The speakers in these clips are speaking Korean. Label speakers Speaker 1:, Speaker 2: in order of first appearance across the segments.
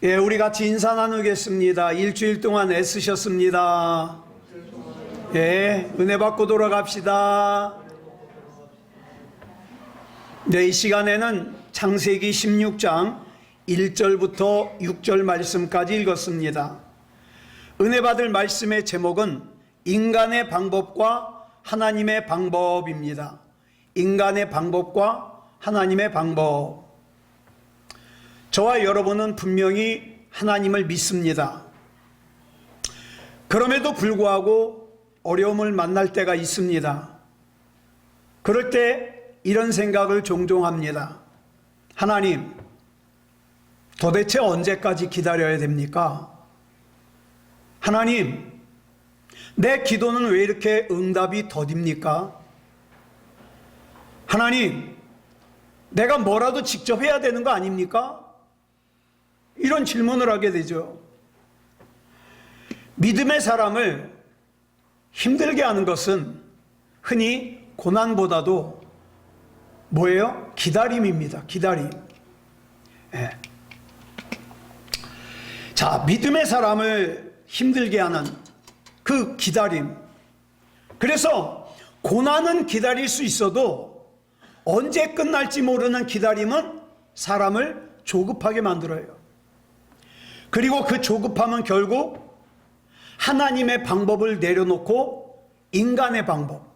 Speaker 1: 예, 우리 같이 인사 나누겠습니다. 일주일 동안 애쓰셨습니다. 예, 은혜 받고 돌아갑시다. 네, 이 시간에는 창세기 16장 1절부터 6절 말씀까지 읽었습니다. 은혜 받을 말씀의 제목은 인간의 방법과 하나님의 방법입니다. 인간의 방법과 하나님의 방법. 저와 여러분은 분명히 하나님을 믿습니다. 그럼에도 불구하고 어려움을 만날 때가 있습니다. 그럴 때 이런 생각을 종종 합니다. 하나님, 도대체 언제까지 기다려야 됩니까? 하나님, 내 기도는 왜 이렇게 응답이 더딥니까? 하나님, 내가 뭐라도 직접 해야 되는 거 아닙니까? 이런 질문을 하게 되죠. 믿음의 사람을 힘들게 하는 것은 흔히 고난보다도 뭐예요? 기다림입니다. 기다림. 예. 자, 믿음의 사람을 힘들게 하는 그 기다림. 그래서 고난은 기다릴 수 있어도 언제 끝날지 모르는 기다림은 사람을 조급하게 만들어요. 그리고 그 조급함은 결국 하나님의 방법을 내려놓고 인간의 방법,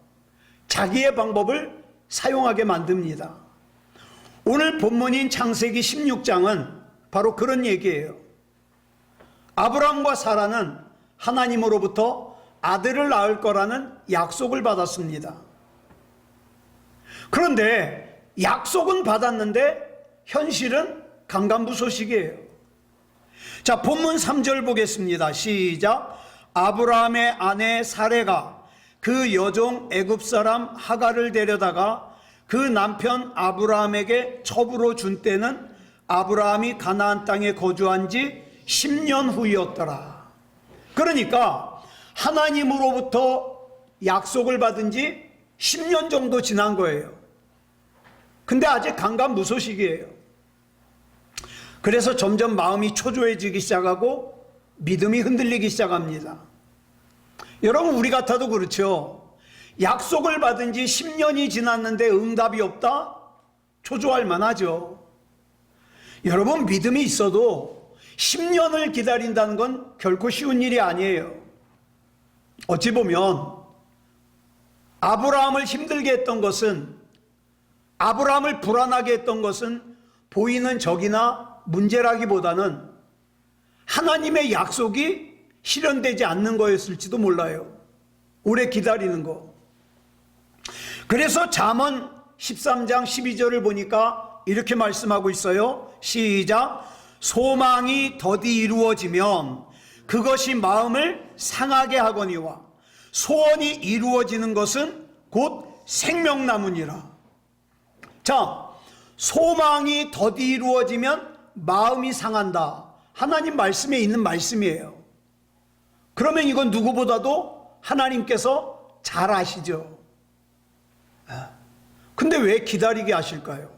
Speaker 1: 자기의 방법을 사용하게 만듭니다. 오늘 본문인 창세기 16장은 바로 그런 얘기예요. 아브라함과 사라는 하나님으로부터 아들을 낳을 거라는 약속을 받았습니다. 그런데 약속은 받았는데 현실은 강간부소식이에요. 자, 본문 3절 보겠습니다. 시작. 아브라함의 아내 사레가 그 여종 애굽 사람 하갈을 데려다가 그 남편 아브라함에게 첩으로 준 때는 아브라함이 가나안 땅에 거주한 지 10년 후였더라. 그러니까 하나님으로부터 약속을 받은 지 10년 정도 지난 거예요. 근데 아직 강간무소식이에요. 그래서 점점 마음이 초조해지기 시작하고 믿음이 흔들리기 시작합니다. 여러분, 우리 같아도 그렇죠. 약속을 받은 지 10년이 지났는데 응답이 없다? 초조할 만하죠. 여러분, 믿음이 있어도 10년을 기다린다는 건 결코 쉬운 일이 아니에요. 어찌 보면 아브라함을 힘들게 했던 것은, 아브라함을 불안하게 했던 것은 보이는 적이나 문제라기보다는 하나님의 약속이 실현되지 않는 거였을지도 몰라요. 오래 기다리는 거. 그래서 잠언 13장 12절을 보니까 이렇게 말씀하고 있어요. 시작. 소망이 더디 이루어지면 그것이 마음을 상하게 하거니와 소원이 이루어지는 것은 곧 생명나무니라. 자, 소망이 더디 이루어지면 마음이 상한다. 하나님 말씀에 있는 말씀이에요. 그러면 이건 누구보다도 하나님께서 잘 아시죠. 근데 왜 기다리게 하실까요?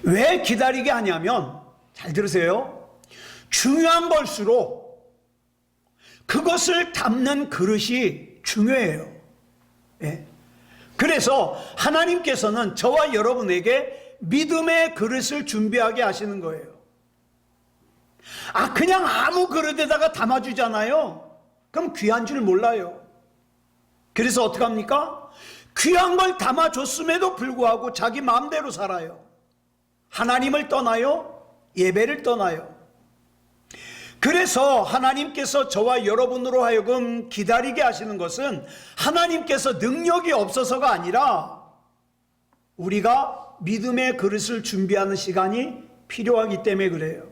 Speaker 1: 왜 기다리게 하냐면, 잘 들으세요. 중요한 걸수록 그것을 담는 그릇이 중요해요. 예. 그래서 하나님께서는 저와 여러분에게 믿음의 그릇을 준비하게 하시는 거예요. 그냥 아무 그릇에다가 담아주잖아요. 그럼 귀한 줄 몰라요. 그래서 어떻게 합니까? 귀한 걸 담아줬음에도 불구하고 자기 마음대로 살아요. 하나님을 떠나요? 예배를 떠나요. 그래서 하나님께서 저와 여러분으로 하여금 기다리게 하시는 것은 하나님께서 능력이 없어서가 아니라 우리가 믿음의 그릇을 준비하는 시간이 필요하기 때문에 그래요.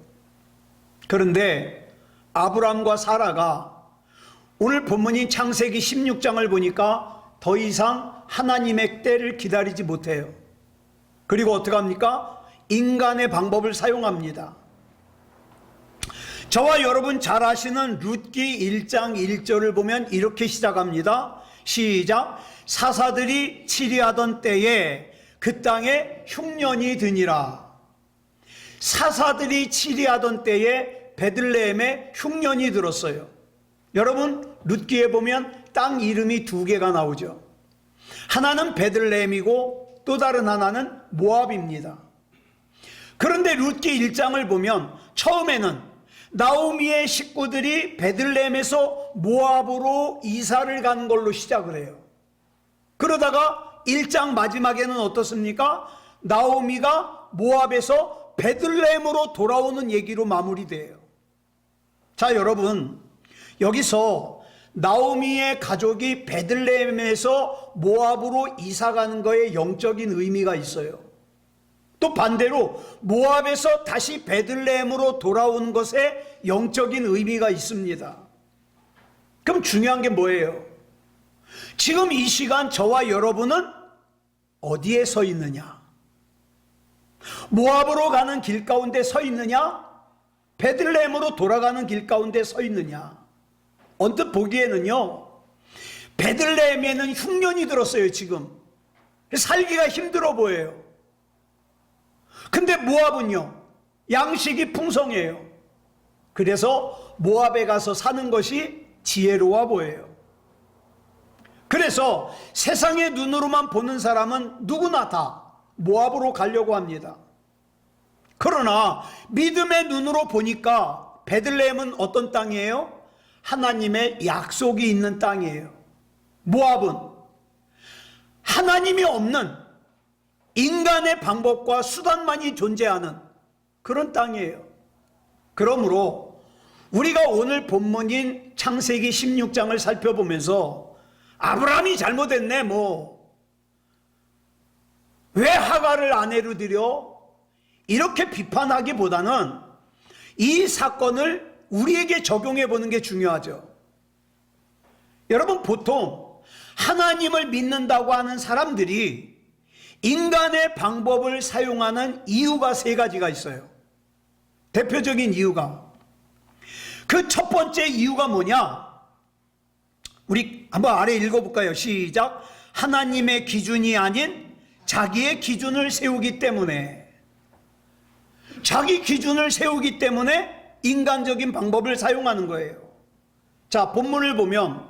Speaker 1: 그런데 아브라함과 사라가 오늘 본문인 창세기 16장을 보니까 더 이상 하나님의 때를 기다리지 못해요. 그리고 어떻게 합니까? 인간의 방법을 사용합니다. 저와 여러분 잘 아시는 룻기 1장 1절을 보면 이렇게 시작합니다. 시작. 사사들이 치리하던 때에 그 땅에 흉년이 드니라. 사사들이 치리하던 때에 베들레헴에 흉년이 들었어요. 여러분, 룻기에 보면 땅 이름이 두 개가 나오죠. 하나는 베들레헴이고 또 다른 하나는 모압입니다. 그런데 룻기 1장을 보면 처음에는 나오미의 식구들이 베들레헴에서 모압으로 이사를 간 걸로 시작을 해요. 그러다가 1장 마지막에는 어떻습니까? 나오미가 모압에서 베들레헴으로 돌아오는 얘기로 마무리돼요. 자, 여러분, 여기서 나오미의 가족이 베들레헴에서 모압으로 이사가는 거에 영적인 의미가 있어요. 또 반대로 모압에서 다시 베들레헴으로 돌아오는 것에 영적인 의미가 있습니다. 그럼 중요한 게 뭐예요? 지금 이 시간 저와 여러분은 어디에 서 있느냐? 모압으로 가는 길 가운데 서 있느냐? 베들레헴으로 돌아가는 길 가운데 서 있느냐? 언뜻 보기에는요, 베들레헴에는 흉년이 들었어요. 지금 살기가 힘들어 보여요. 근데 모압은요, 양식이 풍성해요. 그래서 모압에 가서 사는 것이 지혜로워 보여요. 그래서 세상의 눈으로만 보는 사람은 누구나 다 모압으로 가려고 합니다. 그러나 믿음의 눈으로 보니까 베들레헴은 어떤 땅이에요? 하나님의 약속이 있는 땅이에요. 모압은 하나님이 없는 인간의 방법과 수단만이 존재하는 그런 땅이에요. 그러므로 우리가 오늘 본문인 창세기 16장을 살펴보면서 아브라함이 잘못했네, 왜 하갈을 아내로 들여? 이렇게 비판하기보다는 이 사건을 우리에게 적용해 보는 게 중요하죠. 여러분, 보통 하나님을 믿는다고 하는 사람들이 인간의 방법을 사용하는 이유가 세 가지가 있어요. 대표적인 이유가, 그 첫 번째 이유가 뭐냐? 우리 한번 아래 읽어볼까요? 시작. 하나님의 기준이 아닌 자기의 기준을 세우기 때문에, 자기 기준을 세우기 때문에 인간적인 방법을 사용하는 거예요. 자, 본문을 보면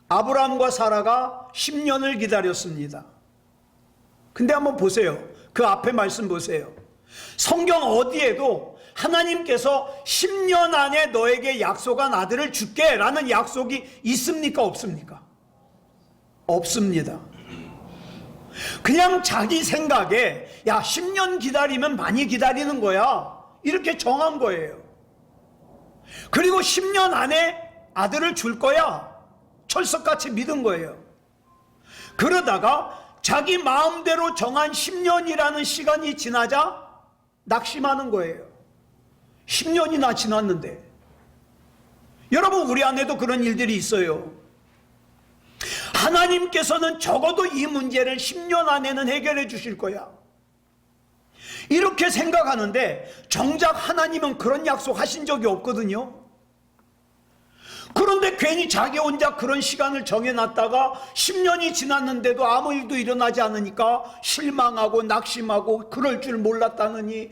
Speaker 1: 아브라함과 사라가 10년을 기다렸습니다. 근데 한번 보세요. 그 앞에 말씀 보세요. 성경 어디에도 하나님께서 10년 안에 너에게 약속한 아들을 줄게 라는 약속이 있습니까? 없습니까? 없습니다. 그냥 자기 생각에, 야, 10년 기다리면 많이 기다리는 거야, 이렇게 정한 거예요. 그리고 10년 안에 아들을 줄 거야, 철석같이 믿은 거예요. 그러다가 자기 마음대로 정한 10년이라는 시간이 지나자 낙심하는 거예요. 10년이나 지났는데. 여러분, 우리 안에도 그런 일들이 있어요. 하나님께서는 적어도 이 문제를 10년 안에는 해결해 주실 거야, 이렇게 생각하는데 정작 하나님은 그런 약속 하신 적이 없거든요. 그런데 괜히 자기 혼자 그런 시간을 정해놨다가 10년이 지났는데도 아무 일도 일어나지 않으니까 실망하고 낙심하고, 그럴 줄 몰랐다느니,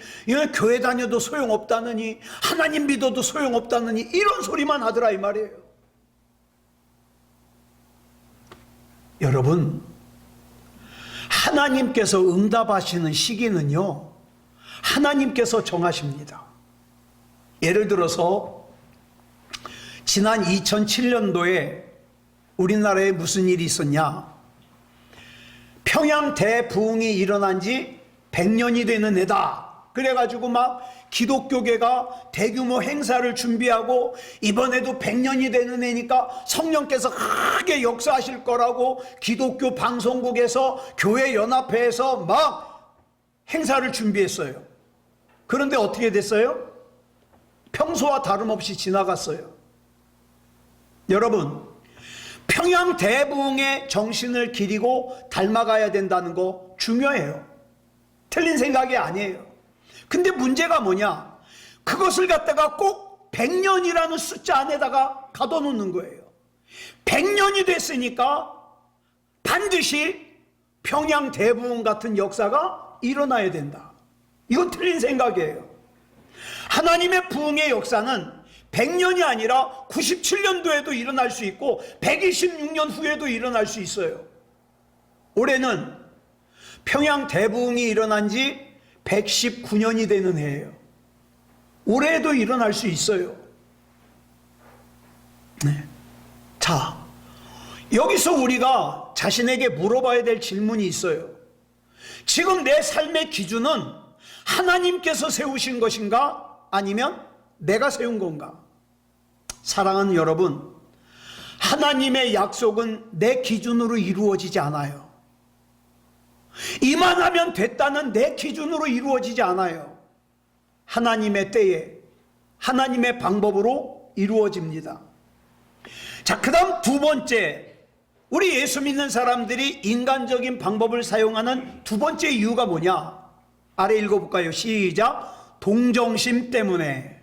Speaker 1: 교회 다녀도 소용없다느니, 하나님 믿어도 소용없다느니, 이런 소리만 하더라 이 말이에요. 여러분, 하나님께서 응답하시는 시기는요, 하나님께서 정하십니다. 예를 들어서 지난 2007년도에 우리나라에 무슨 일이 있었냐? 평양 대부흥이 일어난 지 100년이 되는 해다. 그래가지고 막 기독교계가 대규모 행사를 준비하고, 이번에도 100년이 되는 해니까 성령께서 크게 역사하실 거라고 기독교 방송국에서 교회 연합회에서 막 행사를 준비했어요. 그런데 어떻게 됐어요? 평소와 다름없이 지나갔어요. 여러분, 평양 대부흥의 정신을 기리고 닮아가야 된다는 거 중요해요. 틀린 생각이 아니에요. 근데 문제가 뭐냐? 그것을 갖다가 꼭 100년이라는 숫자 안에다가 가둬놓는 거예요. 100년이 됐으니까 반드시 평양 대부흥 같은 역사가 일어나야 된다. 이건 틀린 생각이에요. 하나님의 부흥의 역사는 100년이 아니라 97년도에도 일어날 수 있고 126년 후에도 일어날 수 있어요. 올해는 평양 대부흥이 일어난 지 119년이 되는 해예요. 올해도 일어날 수 있어요. 네. 자, 여기서 우리가 자신에게 물어봐야 될 질문이 있어요. 지금 내 삶의 기준은 하나님께서 세우신 것인가? 아니면 내가 세운 건가? 사랑하는 여러분, 하나님의 약속은 내 기준으로 이루어지지 않아요. 이만하면 됐다는 내 기준으로 이루어지지 않아요. 하나님의 때에 하나님의 방법으로 이루어집니다. 자, 그 다음 두 번째, 우리 예수 믿는 사람들이 인간적인 방법을 사용하는 두 번째 이유가 뭐냐? 아래 읽어볼까요? 시작. 동정심 때문에.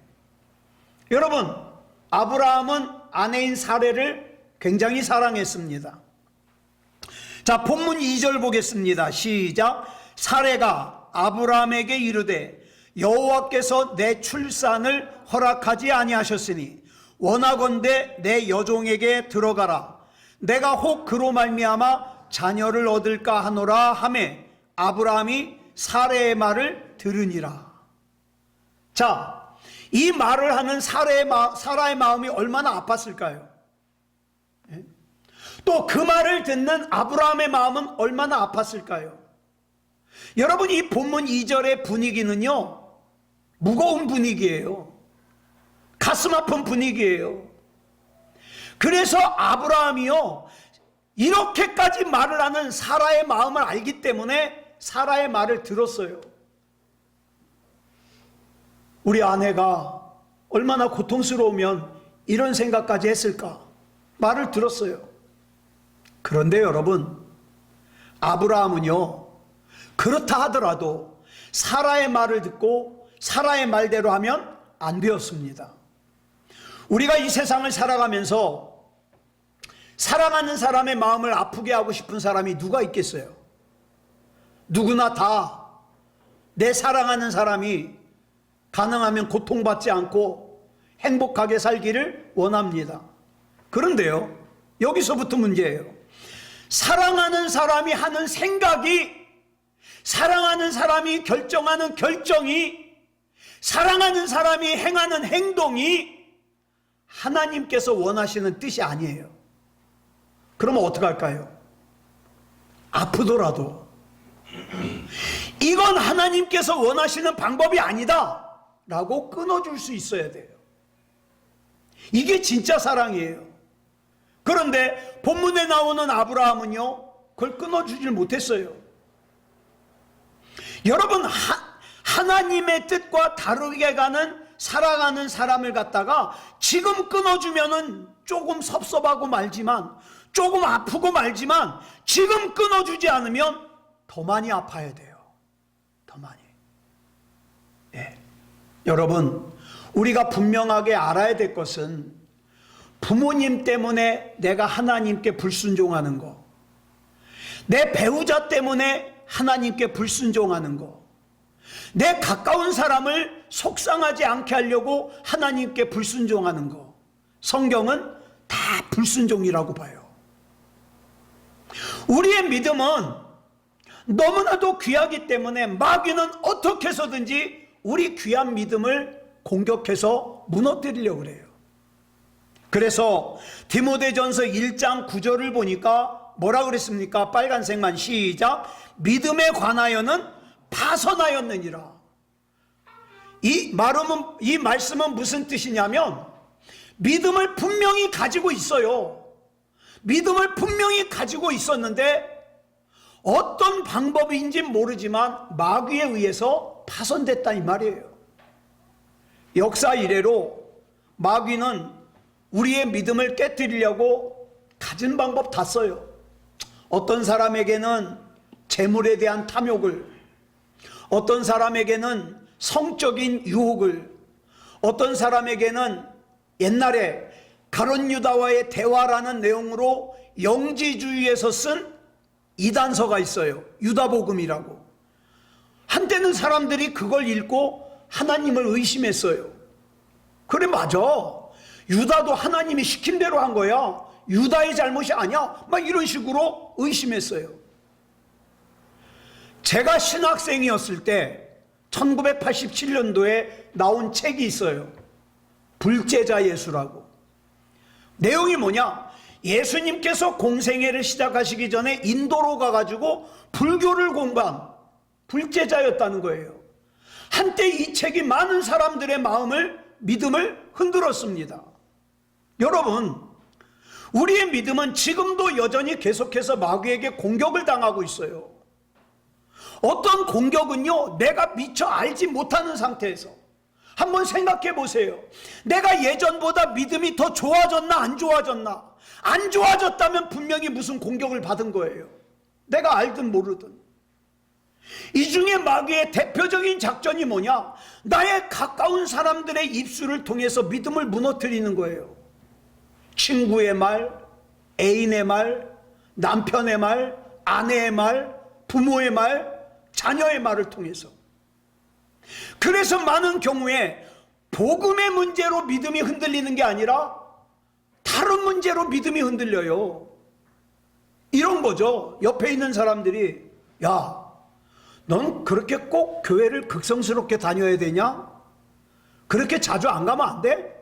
Speaker 1: 여러분, 아브라함은 아내인 사레를 굉장히 사랑했습니다. 자, 본문 2절 보겠습니다. 시작. 사레가 아브라함에게 이르되 여호와께서 내 출산을 허락하지 아니하셨으니 원하건대 내 여종에게 들어가라. 내가 혹 그로 말미암아 자녀를 얻을까 하노라 하매 아브라함이 사레의 말을 들으니라. 자, 이 말을 하는 사라의 마음이 얼마나 아팠을까요? 또 그 말을 듣는 아브라함의 마음은 얼마나 아팠을까요? 여러분, 이 본문 2절의 분위기는요, 무거운 분위기예요. 가슴 아픈 분위기예요. 그래서 아브라함이요, 이렇게까지 말을 하는 사라의 마음을 알기 때문에 사라의 말을 들었어요. 우리 아내가 얼마나 고통스러우면 이런 생각까지 했을까? 말을 들었어요. 그런데 여러분, 아브라함은요, 그렇다 하더라도 사라의 말을 듣고 사라의 말대로 하면 안 되었습니다. 우리가 이 세상을 살아가면서 사랑하는 사람의 마음을 아프게 하고 싶은 사람이 누가 있겠어요? 누구나 다 내 사랑하는 사람이 가능하면 고통받지 않고 행복하게 살기를 원합니다. 그런데요, 여기서부터 문제예요. 사랑하는 사람이 하는 생각이, 사랑하는 사람이 결정하는 결정이, 사랑하는 사람이 행하는 행동이 하나님께서 원하시는 뜻이 아니에요. 그러면 어떡할까요? 아프더라도 이건 하나님께서 원하시는 방법이 아니다 라고 끊어줄 수 있어야 돼요. 이게 진짜 사랑이에요. 그런데 본문에 나오는 아브라함은요, 그걸 끊어주질 못했어요. 여러분, 하나님의 뜻과 다르게 가는 살아가는 사람을 갖다가 지금 끊어주면은 조금 섭섭하고 말지만, 조금 아프고 말지만, 지금 끊어주지 않으면 더 많이 아파야 돼요. 더 많이. 예. 여러분, 우리가 분명하게 알아야 될 것은 부모님 때문에 내가 하나님께 불순종하는 거, 내 배우자 때문에 하나님께 불순종하는 거, 내 가까운 사람을 속상하지 않게 하려고 하나님께 불순종하는 거, 성경은 다 불순종이라고 봐요. 우리의 믿음은 너무나도 귀하기 때문에 마귀는 어떻게 해서든지 우리 귀한 믿음을 공격해서 무너뜨리려고 그래요. 그래서 디모데전서 1장 9절을 보니까 뭐라 그랬습니까? 빨간색만 시작. 믿음에 관하여는 파선하였느니라. 이 말씀은 무슨 뜻이냐면, 믿음을 분명히 가지고 있어요. 믿음을 분명히 가지고 있었는데 어떤 방법인지 모르지만 마귀에 의해서 파손됐다 이 말이에요. 역사 이래로 마귀는 우리의 믿음을 깨뜨리려고 가진 방법 다 써요. 어떤 사람에게는 재물에 대한 탐욕을, 어떤 사람에게는 성적인 유혹을, 어떤 사람에게는 옛날에 가룟 유다와의 대화라는 내용으로 영지주의에서 쓴 이단서가 있어요. 유다복음이라고. 한때는 사람들이 그걸 읽고 하나님을 의심했어요. 그래, 맞아. 유다도 하나님이 시킨 대로 한 거야. 유다의 잘못이 아니야. 막 이런 식으로 의심했어요. 제가 신학생이었을 때 1987년도에 나온 책이 있어요. 불제자 예수라고. 내용이 뭐냐? 예수님께서 공생애를 시작하시기 전에 인도로 가가지고 불교를 공부한 불제자였다는 거예요. 한때 이 책이 많은 사람들의 믿음을 흔들었습니다. 여러분, 우리의 믿음은 지금도 여전히 계속해서 마귀에게 공격을 당하고 있어요. 어떤 공격은요, 내가 미처 알지 못하는 상태에서. 한번 생각해 보세요. 내가 예전보다 믿음이 더 좋아졌나 안 좋아졌나? 안 좋아졌다면 분명히 무슨 공격을 받은 거예요. 내가 알든 모르든. 이 중에 마귀의 대표적인 작전이 뭐냐? 나의 가까운 사람들의 입술을 통해서 믿음을 무너뜨리는 거예요. 친구의 말, 애인의 말, 남편의 말, 아내의 말, 부모의 말, 자녀의 말을 통해서. 그래서 많은 경우에 복음의 문제로 믿음이 흔들리는 게 아니라 다른 문제로 믿음이 흔들려요. 이런 거죠. 옆에 있는 사람들이, 야, 넌 그렇게 꼭 교회를 극성스럽게 다녀야 되냐? 그렇게 자주 안 가면 안 돼?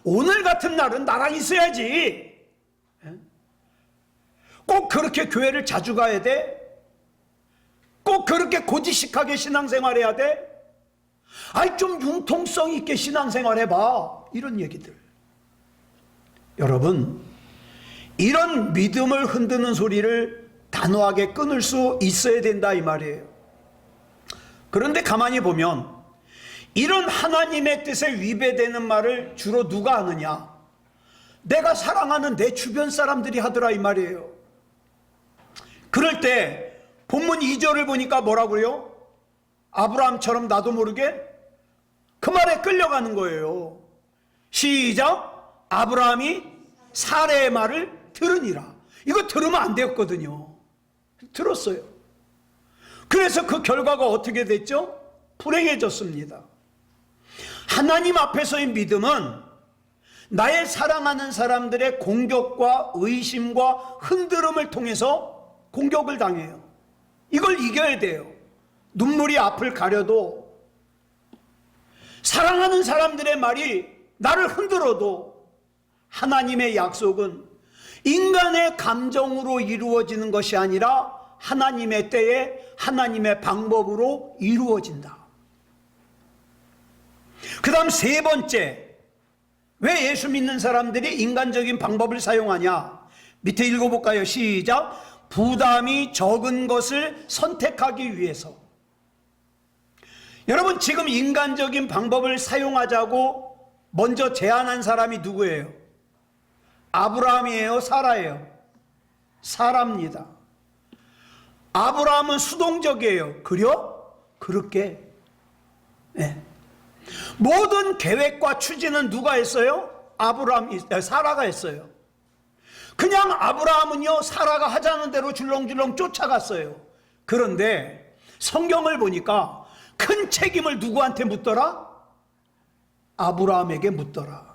Speaker 1: 오늘 같은 날은 나랑 있어야지. 꼭 그렇게 교회를 자주 가야 돼? 꼭 그렇게 고지식하게 신앙생활 해야 돼? 아이, 좀 융통성 있게 신앙생활 해봐. 이런 얘기들. 여러분, 이런 믿음을 흔드는 소리를 단호하게 끊을 수 있어야 된다, 이 말이에요. 그런데 가만히 보면 이런 하나님의 뜻에 위배되는 말을 주로 누가 하느냐? 내가 사랑하는 내 주변 사람들이 하더라, 이 말이에요. 그럴 때 본문 2절을 보니까 뭐라고요? 아브라함처럼 나도 모르게 그 말에 끌려가는 거예요. 시작. 아브라함이 사레의 말을 들으니라. 이거 들으면 안 되었거든요. 들었어요. 그래서 그 결과가 어떻게 됐죠? 불행해졌습니다. 하나님 앞에서의 믿음은 나의 사랑하는 사람들의 공격과 의심과 흔들음을 통해서 공격을 당해요. 이걸 이겨야 돼요. 눈물이 앞을 가려도, 사랑하는 사람들의 말이 나를 흔들어도, 하나님의 약속은 인간의 감정으로 이루어지는 것이 아니라 하나님의 때에 하나님의 방법으로 이루어진다. 그 다음 세 번째, 왜 예수 믿는 사람들이 인간적인 방법을 사용하냐? 밑에 읽어볼까요? 시작. 부담이 적은 것을 선택하기 위해서. 여러분, 지금 인간적인 방법을 사용하자고 먼저 제안한 사람이 누구예요? 아브라함이에요? 사라예요? 사라입니다. 아브라함은 수동적이에요. 그래요? 그렇게. 네. 모든 계획과 추진은 누가 했어요? 사라가 했어요. 그냥 아브라함은요, 사라가 하자는 대로 줄렁줄렁 쫓아갔어요. 그런데 성경을 보니까 큰 책임을 누구한테 묻더라? 아브라함에게 묻더라.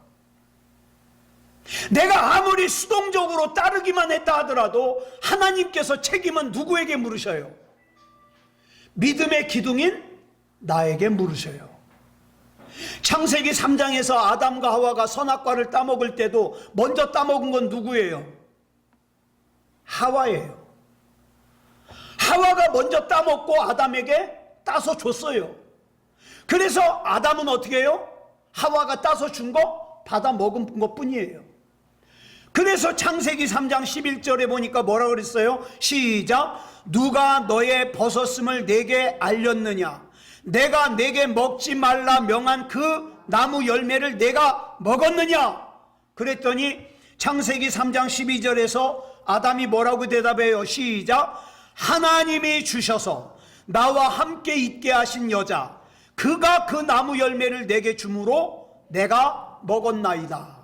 Speaker 1: 내가 아무리 수동적으로 따르기만 했다 하더라도 하나님께서 책임은 누구에게 물으셔요? 믿음의 기둥인 나에게 물으셔요. 창세기 3장에서 아담과 하와가 선악과를 따먹을 때도 먼저 따먹은 건 누구예요? 하와예요. 하와가 먼저 따먹고 아담에게 따서 줬어요. 그래서 아담은 어떻게 해요? 하와가 따서 준 거 받아 먹은 것 뿐이에요. 그래서 창세기 3장 11절에 보니까 뭐라 그랬어요? 시작. 누가 너의 벗었음을 내게 알렸느냐? 내가 내게 먹지 말라 명한 그 나무 열매를 내가 먹었느냐? 그랬더니 창세기 3장 12절에서 아담이 뭐라고 대답해요? 시작. 하나님이 주셔서 나와 함께 있게 하신 여자, 그가 그 나무 열매를 내게 주므로 내가 먹었나이다.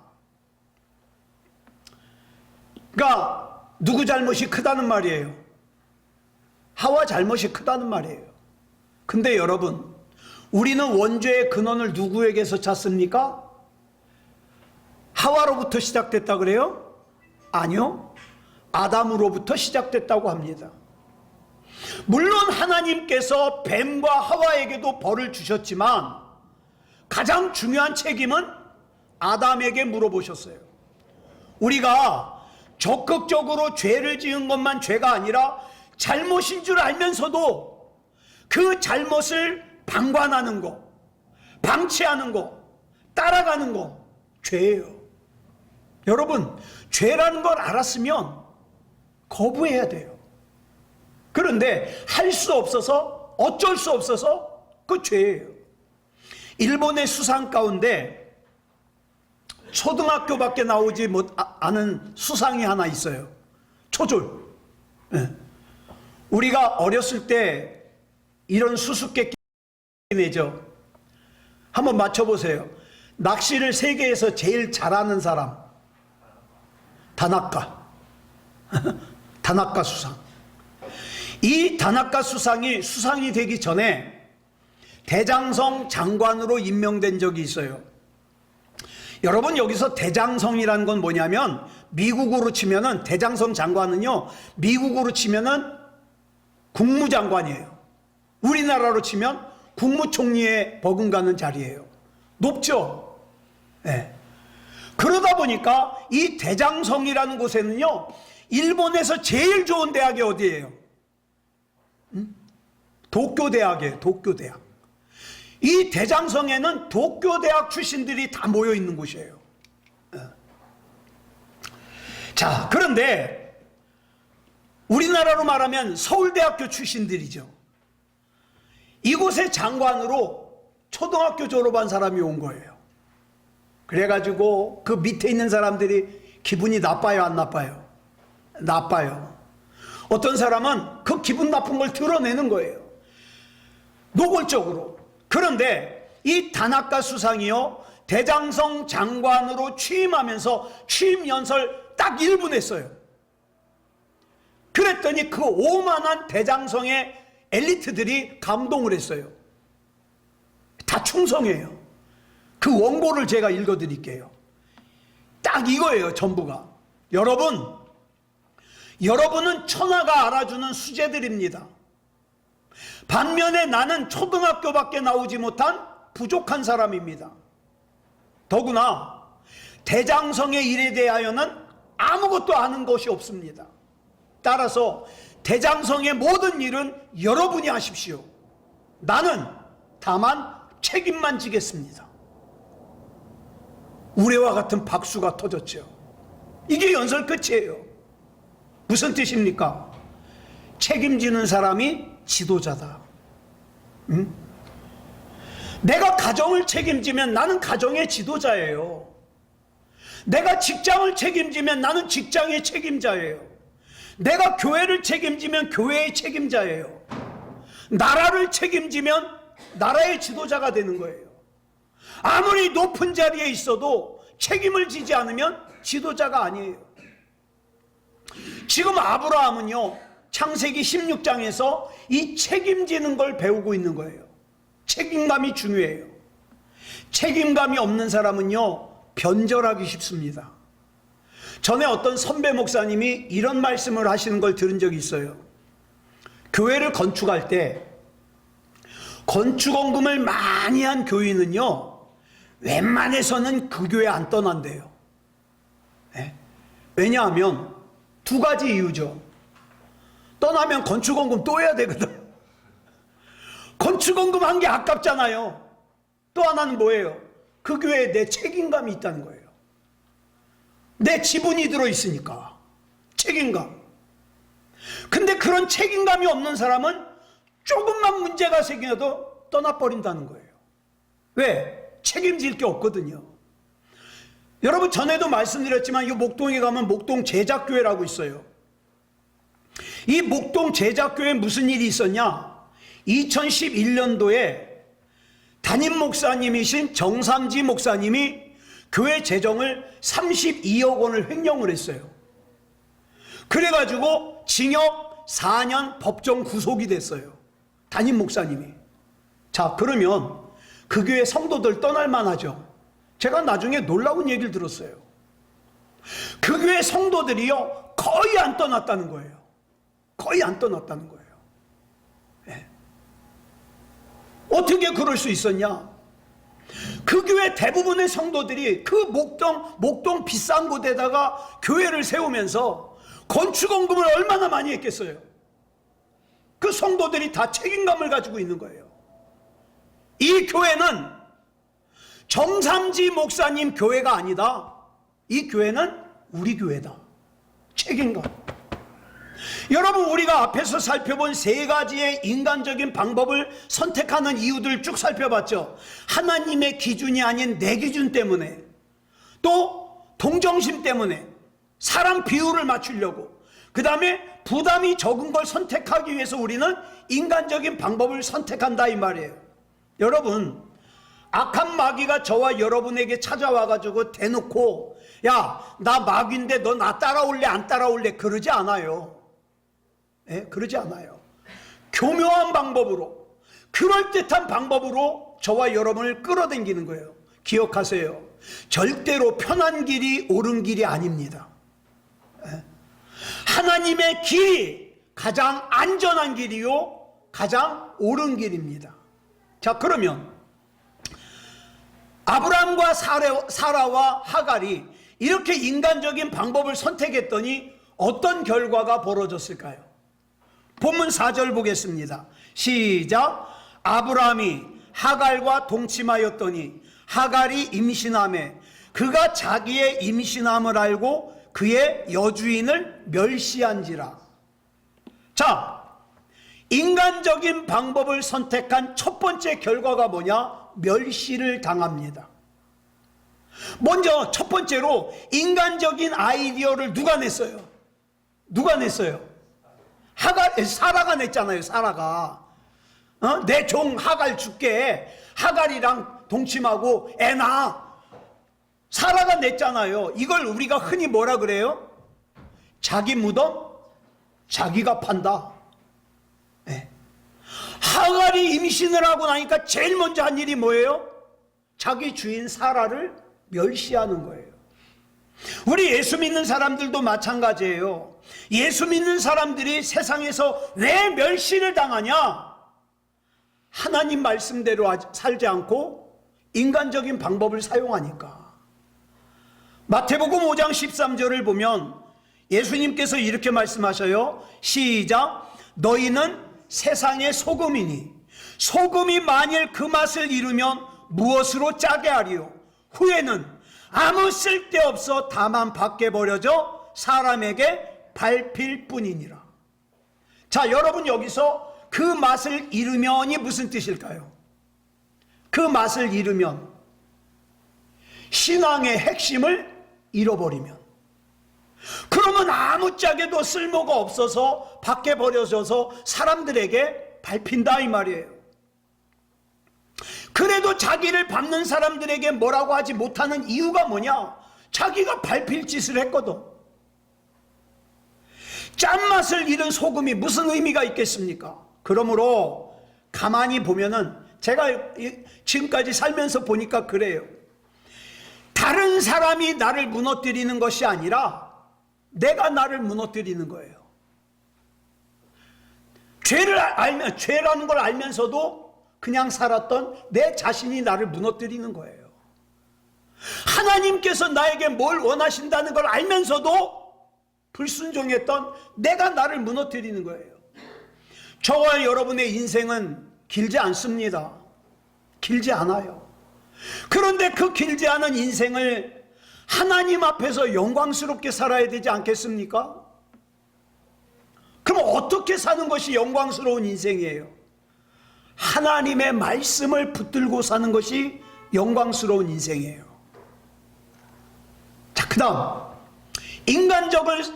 Speaker 1: 그러니까 누구 잘못이 크다는 말이에요? 하와 잘못이 크다는 말이에요. 근데 여러분, 우리는 원죄의 근원을 누구에게서 찾습니까? 하와로부터 시작됐다 그래요? 아니요. 아담으로부터 시작됐다고 합니다. 물론 하나님께서 뱀과 하와에게도 벌을 주셨지만 가장 중요한 책임은 아담에게 물어보셨어요. 우리가 적극적으로 죄를 지은 것만 죄가 아니라 잘못인 줄 알면서도 그 잘못을 방관하는 거, 방치하는 거, 따라가는 거 죄예요. 여러분, 죄라는 걸 알았으면 거부해야 돼요. 그런데 할 수 없어서, 어쩔 수 없어서 그 죄예요. 일본의 수상 가운데 초등학교밖에 나오지 않은 수상이 하나 있어요. 초졸. 네. 우리가 어렸을 때 이런 수수께끼 내죠. 한번 맞춰보세요. 낚시를 세계에서 제일 잘하는 사람. 다나카. 다나카 수상. 이 다나카 수상이 되기 전에 대장성 장관으로 임명된 적이 있어요. 여러분, 여기서 대장성이라는 건 뭐냐면, 미국으로 치면은 대장성 장관은요, 미국으로 치면은 국무장관이에요. 우리나라로 치면 국무총리에 버금가는 자리예요. 높죠? 네. 그러다 보니까 이 대장성이라는 곳에는요, 일본에서 제일 좋은 대학이 어디예요? 도쿄대학이에요. 도쿄대학. 이 대장성에는 도쿄대학 출신들이 다 모여 있는 곳이에요. 자, 그런데 우리나라로 말하면 서울대학교 출신들이죠. 이곳의 장관으로 초등학교 졸업한 사람이 온 거예요. 그래가지고 그 밑에 있는 사람들이 기분이 나빠요, 안 나빠요? 나빠요. 어떤 사람은 그 기분 나쁜 걸 드러내는 거예요. 노골적으로. 그런데 이 다나카 수상이요, 대장성 장관으로 취임하면서 취임 연설 딱 1분 했어요. 그랬더니 그 오만한 대장성의 엘리트들이 감동을 했어요. 다 충성해요. 그 원고를 제가 읽어드릴게요. 딱 이거예요, 전부가. 여러분은 천하가 알아주는 수재들입니다. 반면에 나는 초등학교밖에 나오지 못한 부족한 사람입니다. 더구나 대장성의 일에 대하여는 아무것도 아는 것이 없습니다. 따라서 대장성의 모든 일은 여러분이 하십시오. 나는 다만 책임만 지겠습니다. 우레와 같은 박수가 터졌죠. 이게 연설 끝이에요. 무슨 뜻입니까? 책임지는 사람이 지도자다. 응? 내가 가정을 책임지면 나는 가정의 지도자예요. 내가 직장을 책임지면 나는 직장의 책임자예요. 내가 교회를 책임지면 교회의 책임자예요. 나라를 책임지면 나라의 지도자가 되는 거예요. 아무리 높은 자리에 있어도 책임을 지지 않으면 지도자가 아니에요. 지금 아브라함은요, 창세기 16장에서 이 책임지는 걸 배우고 있는 거예요. 책임감이 중요해요. 책임감이 없는 사람은요, 변절하기 쉽습니다. 전에 어떤 선배 목사님이 이런 말씀을 하시는 걸 들은 적이 있어요. 교회를 건축할 때 건축원금을 많이 한 교인은요, 웬만해서는 그 교회 안 떠난대요. 네? 왜냐하면 두 가지 이유죠. 떠나면 건축원금 또 해야 되거든. 건축원금 한 게 아깝잖아요. 또 하나는 뭐예요? 그 교회에 내 책임감이 있다는 거예요. 내 지분이 들어있으니까. 책임감. 근데 그런 책임감이 없는 사람은 조금만 문제가 생겨도 떠나버린다는 거예요. 왜? 책임질 게 없거든요. 여러분, 전에도 말씀드렸지만 이 목동에 가면 목동 제작교회라고 있어요. 이 목동 제작교회에 무슨 일이 있었냐? 2011년도에 담임 목사님이신 정삼지 목사님이 교회 재정을 32억 원을 횡령을 했어요. 그래가지고 징역 4년 법정 구속이 됐어요. 담임 목사님이. 자, 그러면 그 교회 성도들 떠날 만하죠. 제가 나중에 놀라운 얘기를 들었어요. 그 교회 성도들이요, 거의 안 떠났다는 거예요. 거의 안 떠났다는 거예요. 예. 어떻게 그럴 수 있었냐? 그 교회 대부분의 성도들이 그 목동 비싼 곳에다가 교회를 세우면서 건축원금을 얼마나 많이 했겠어요? 그 성도들이 다 책임감을 가지고 있는 거예요. 이 교회는 정삼지 목사님 교회가 아니다. 이 교회는 우리 교회다. 책임감. 여러분, 우리가 앞에서 살펴본 세 가지의 인간적인 방법을 선택하는 이유들을 쭉 살펴봤죠. 하나님의 기준이 아닌 내 기준 때문에, 또 동정심 때문에, 사람 비율을 맞추려고, 그 다음에 부담이 적은 걸 선택하기 위해서 우리는 인간적인 방법을 선택한다 이 말이에요. 여러분, 악한 마귀가 저와 여러분에게 찾아와가지고 대놓고 야, 나 마귀인데 너 나 따라올래 안 따라올래 그러지 않아요. 예, 그러지 않아요. 교묘한 방법으로, 그럴듯한 방법으로 저와 여러분을 끌어당기는 거예요. 기억하세요. 절대로 편한 길이 옳은 길이 아닙니다. 예. 하나님의 길이 가장 안전한 길이요, 가장 옳은 길입니다. 자, 그러면 아브라함과 사라와 하갈이 이렇게 인간적인 방법을 선택했더니 어떤 결과가 벌어졌을까요? 본문 4절 보겠습니다. 시작. 아브라함이 하갈과 동침하였더니 하갈이 임신하매 그가 자기의 임신함을 알고 그의 여주인을 멸시한지라. 자, 인간적인 방법을 선택한 첫 번째 결과가 뭐냐? 멸시를 당합니다. 먼저 첫 번째로 인간적인 아이디어를 누가 냈어요? 누가 냈어요? 사라가 냈잖아요. 사라가 내 종 하갈 줄게, 하갈이랑 동침하고 애 낳아. 사라가 냈잖아요. 이걸 우리가 흔히 뭐라 그래요? 자기 무덤 자기가 판다. 네. 하갈이 임신을 하고 나니까 제일 먼저 한 일이 뭐예요? 자기 주인 사라를 멸시하는 거예요. 우리 예수 믿는 사람들도 마찬가지예요. 예수 믿는 사람들이 세상에서 왜 멸시를 당하냐? 하나님 말씀대로 살지 않고 인간적인 방법을 사용하니까. 마태복음 5장 13절을 보면 예수님께서 이렇게 말씀하셔요. 시작. 너희는 세상의 소금이니 소금이 만일 그 맛을 잃으면 무엇으로 짜게 하리요? 후에는 아무 쓸데없어 다만 밖에 버려져 사람에게 밟힐 뿐이니라. 자, 여러분, 여기서 그 맛을 잃으면이 무슨 뜻일까요? 그 맛을 잃으면, 신앙의 핵심을 잃어버리면, 그러면 아무짝에도 쓸모가 없어서 밖에 버려져서 사람들에게 밟힌다 이 말이에요. 그래도 자기를 밟는 사람들에게 뭐라고 하지 못하는 이유가 뭐냐? 자기가 밟힐 짓을 했거든. 짠맛을 잃은 소금이 무슨 의미가 있겠습니까? 그러므로 가만히 보면은, 제가 지금까지 살면서 보니까 그래요. 다른 사람이 나를 무너뜨리는 것이 아니라 내가 나를 무너뜨리는 거예요. 죄라는 걸 알면서도 그냥 살았던 내 자신이 나를 무너뜨리는 거예요. 하나님께서 나에게 뭘 원하신다는 걸 알면서도 불순종했던 내가 나를 무너뜨리는 거예요. 저와 여러분의 인생은 길지 않습니다. 길지 않아요. 그런데 그 길지 않은 인생을 하나님 앞에서 영광스럽게 살아야 되지 않겠습니까? 그럼 어떻게 사는 것이 영광스러운 인생이에요? 하나님의 말씀을 붙들고 사는 것이 영광스러운 인생이에요. 자, 그 다음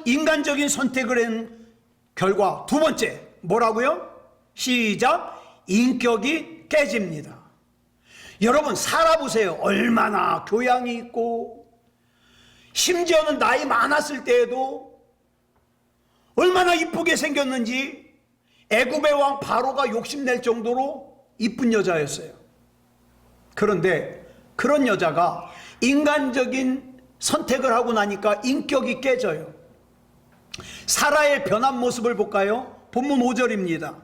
Speaker 1: 인간적인 선택을 한 결과 두 번째 뭐라고요? 시작. 인격이 깨집니다. 여러분, 살아보세요. 얼마나 교양이 있고, 심지어는 나이 많았을 때에도 얼마나 이쁘게 생겼는지 애굽의 왕 바로가 욕심낼 정도로 이쁜 여자였어요. 그런데 그런 여자가 인간적인 선택을 하고 나니까 인격이 깨져요. 사라의 변한 모습을 볼까요? 본문 5절입니다.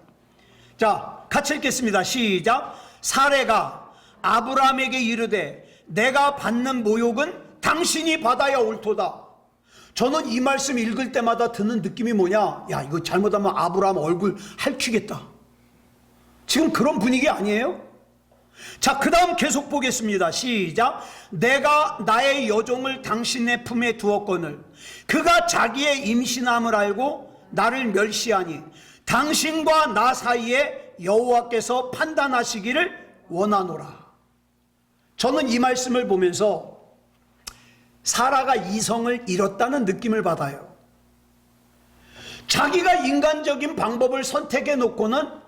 Speaker 1: 자, 같이 읽겠습니다. 시작. 사라가 아브라함에게 이르되 내가 받는 모욕은 당신이 받아야 옳도다. 저는 이 말씀 읽을 때마다 드는 느낌이 뭐냐? 야, 이거 잘못하면 아브라함 얼굴 핥히겠다. 지금 그런 분위기 아니에요? 자, 그 다음 계속 보겠습니다. 시작. 내가 나의 여종을 당신의 품에 두었거늘 그가 자기의 임신함을 알고 나를 멸시하니 당신과 나 사이에 여호와께서 판단하시기를 원하노라. 저는 이 말씀을 보면서 사라가 이성을 잃었다는 느낌을 받아요. 자기가 인간적인 방법을 선택해 놓고는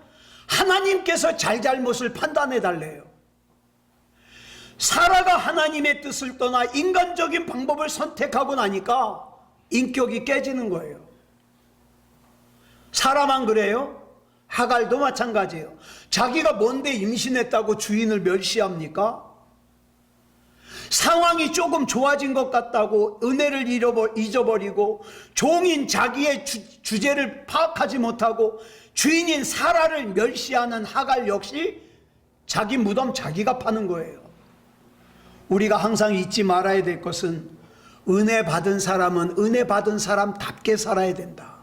Speaker 1: 하나님께서 잘잘못을 판단해 달래요. 사라가 하나님의 뜻을 떠나 인간적인 방법을 선택하고 나니까 인격이 깨지는 거예요. 사라만 그래요? 하갈도 마찬가지예요. 자기가 뭔데 임신했다고 주인을 멸시합니까? 상황이 조금 좋아진 것 같다고 은혜를 잊어버리고 종인 자기의 주제를 파악하지 못하고 주인인 사라를 멸시하는 하갈 역시 자기 무덤 자기가 파는 거예요. 우리가 항상 잊지 말아야 될 것은 은혜 받은 사람은 은혜 받은 사람답게 살아야 된다.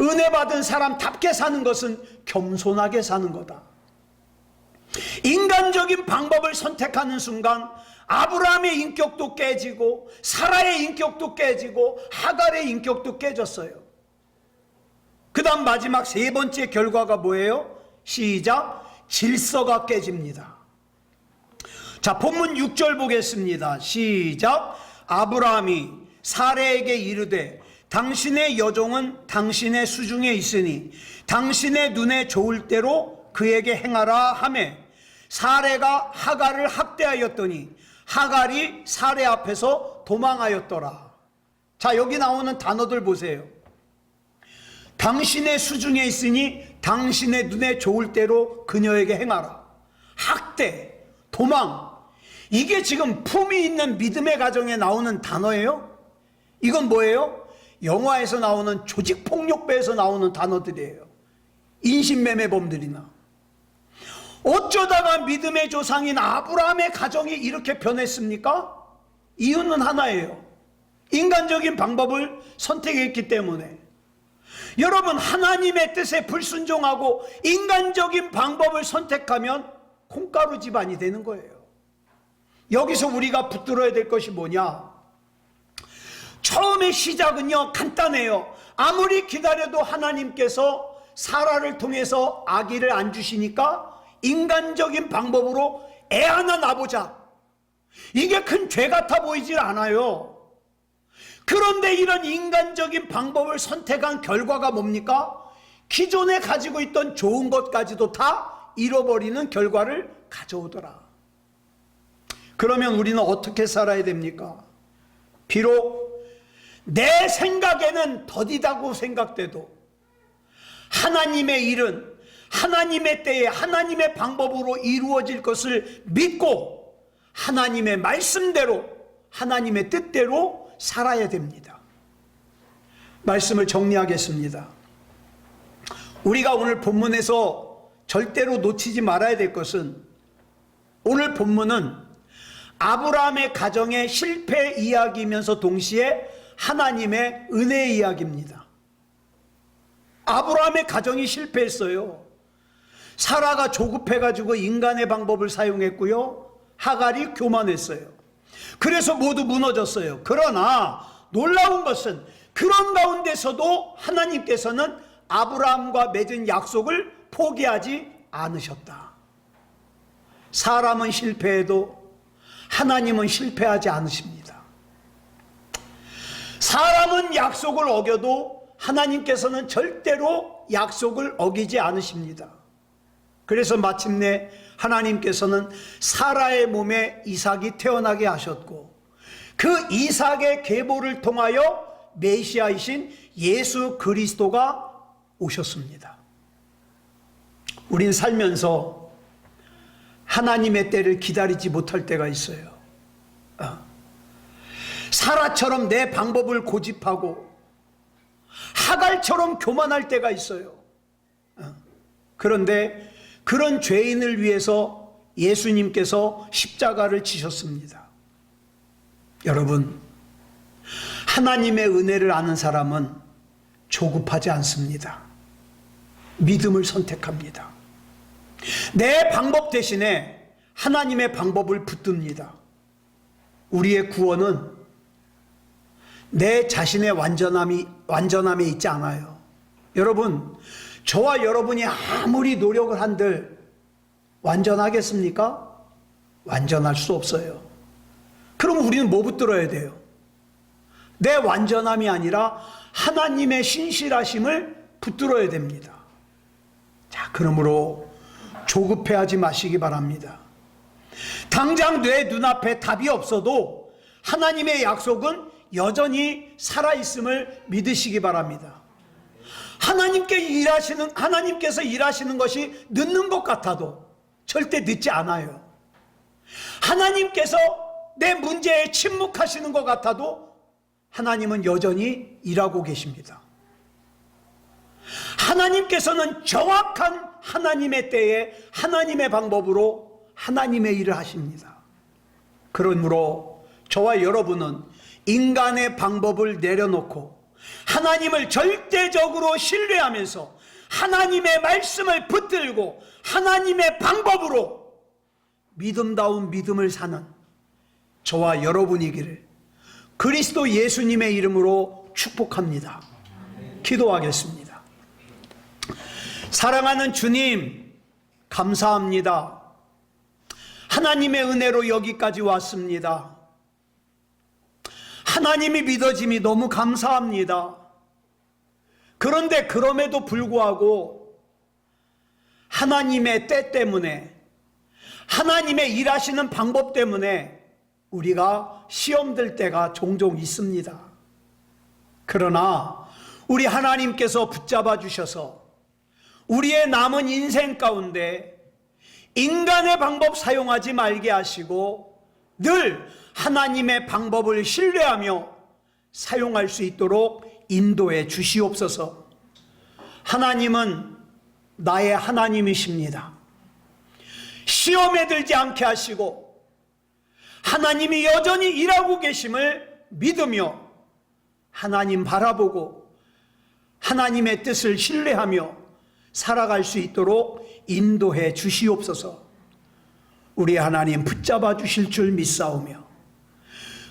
Speaker 1: 은혜 받은 사람답게 사는 것은 겸손하게 사는 거다. 인간적인 방법을 선택하는 순간 아브라함의 인격도 깨지고 사라의 인격도 깨지고 하갈의 인격도 깨졌어요. 그 다음 마지막 세 번째 결과가 뭐예요? 시작. 질서가 깨집니다. 자, 본문 6절 보겠습니다. 시작. 아브라함이 사라에게 이르되 당신의 여종은 당신의 수중에 있으니 당신의 눈에 좋을 대로 그에게 행하라 하매 사라가 하갈을 학대하였더니 하갈이 사라 앞에서 도망하였더라. 자, 여기 나오는 단어들 보세요. 당신의 수중에 있으니 당신의 눈에 좋을 대로 그녀에게 행하라. 학대, 도망, 이게 지금 품이 있는 믿음의 가정에 나오는 단어예요? 이건 뭐예요? 영화에서 나오는 조직폭력배에서 나오는 단어들이에요. 인신매매범들이나. 어쩌다가 믿음의 조상인 아브라함의 가정이 이렇게 변했습니까? 이유는 하나예요. 인간적인 방법을 선택했기 때문에. 여러분, 하나님의 뜻에 불순종하고 인간적인 방법을 선택하면 콩가루 집안이 되는 거예요. 여기서 우리가 붙들어야 될 것이 뭐냐? 처음의 시작은요, 간단해요. 아무리 기다려도 하나님께서 사라를 통해서 아기를 안 주시니까 인간적인 방법으로 애 하나 낳아보자. 이게 큰 죄 같아 보이질 않아요. 그런데 이런 인간적인 방법을 선택한 결과가 뭡니까? 기존에 가지고 있던 좋은 것까지도 다 잃어버리는 결과를 가져오더라. 그러면 우리는 어떻게 살아야 됩니까? 비록 내 생각에는 더디다고 생각돼도 하나님의 일은 하나님의 때에 하나님의 방법으로 이루어질 것을 믿고 하나님의 말씀대로 하나님의 뜻대로 살아야 됩니다. 말씀을 정리하겠습니다. 우리가 오늘 본문에서 절대로 놓치지 말아야 될 것은, 오늘 본문은 아브라함의 가정의 실패 이야기이면서 동시에 하나님의 은혜의 이야기입니다. 아브라함의 가정이 실패했어요. 사라가 조급해가지고 인간의 방법을 사용했고요. 하갈이 교만했어요. 그래서 모두 무너졌어요. 그러나 놀라운 것은 그런 가운데서도 하나님께서는 아브라함과 맺은 약속을 포기하지 않으셨다. 사람은 실패해도 하나님은 실패하지 않으십니다. 사람은 약속을 어겨도 하나님께서는 절대로 약속을 어기지 않으십니다. 그래서 마침내 하나님께서는 사라의 몸에 이삭이 태어나게 하셨고, 그 이삭의 계보를 통하여 메시아이신 예수 그리스도가 오셨습니다. 우린 살면서 하나님의 때를 기다리지 못할 때가 있어요. 사라처럼 내 방법을 고집하고 하갈처럼 교만할 때가 있어요. 그런데 그런 죄인을 위해서 예수님께서 십자가를 지셨습니다. 여러분, 하나님의 은혜를 아는 사람은 조급하지 않습니다. 믿음을 선택합니다. 내 방법 대신에 하나님의 방법을 붙듭니다. 우리의 구원은 내 자신의 완전함에 있지 않아요. 여러분, 저와 여러분이 아무리 노력을 한들 완전하겠습니까? 완전할 수 없어요. 그럼 우리는 뭐 붙들어야 돼요? 내 완전함이 아니라 하나님의 신실하심을 붙들어야 됩니다. 자, 그러므로 조급해하지 마시기 바랍니다. 당장 내 눈앞에 답이 없어도 하나님의 약속은 여전히 살아있음을 믿으시기 바랍니다. 하나님께서 일하시는 것이 늦는 것 같아도 절대 늦지 않아요. 하나님께서 내 문제에 침묵하시는 것 같아도 하나님은 여전히 일하고 계십니다. 하나님께서는 정확한 하나님의 때에 하나님의 방법으로 하나님의 일을 하십니다. 그러므로 저와 여러분은 인간의 방법을 내려놓고 하나님을 절대적으로 신뢰하면서 하나님의 말씀을 붙들고 하나님의 방법으로 믿음다운 믿음을 사는 저와 여러분이기를 그리스도 예수님의 이름으로 축복합니다. 기도하겠습니다. 사랑하는 주님, 감사합니다. 하나님의 은혜로 여기까지 왔습니다. 하나님이 믿어짐이 너무 감사합니다. 그런데 그럼에도 불구하고 하나님의 때 때문에, 하나님의 일하시는 방법 때문에 우리가 시험될 때가 종종 있습니다. 그러나 우리 하나님께서 붙잡아 주셔서 우리의 남은 인생 가운데 인간의 방법 사용하지 말게 하시고 늘 하나님의 방법을 신뢰하며 사용할 수 있도록 인도해 주시옵소서. 하나님은 나의 하나님이십니다. 시험에 들지 않게 하시고 하나님이 여전히 일하고 계심을 믿으며 하나님 바라보고 하나님의 뜻을 신뢰하며 살아갈 수 있도록 인도해 주시옵소서. 우리 하나님 붙잡아 주실 줄 믿사오며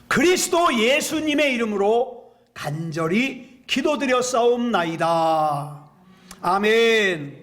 Speaker 1: 그리스도 예수님의 이름으로 간절히 기도드렸사옵나이다. 아멘.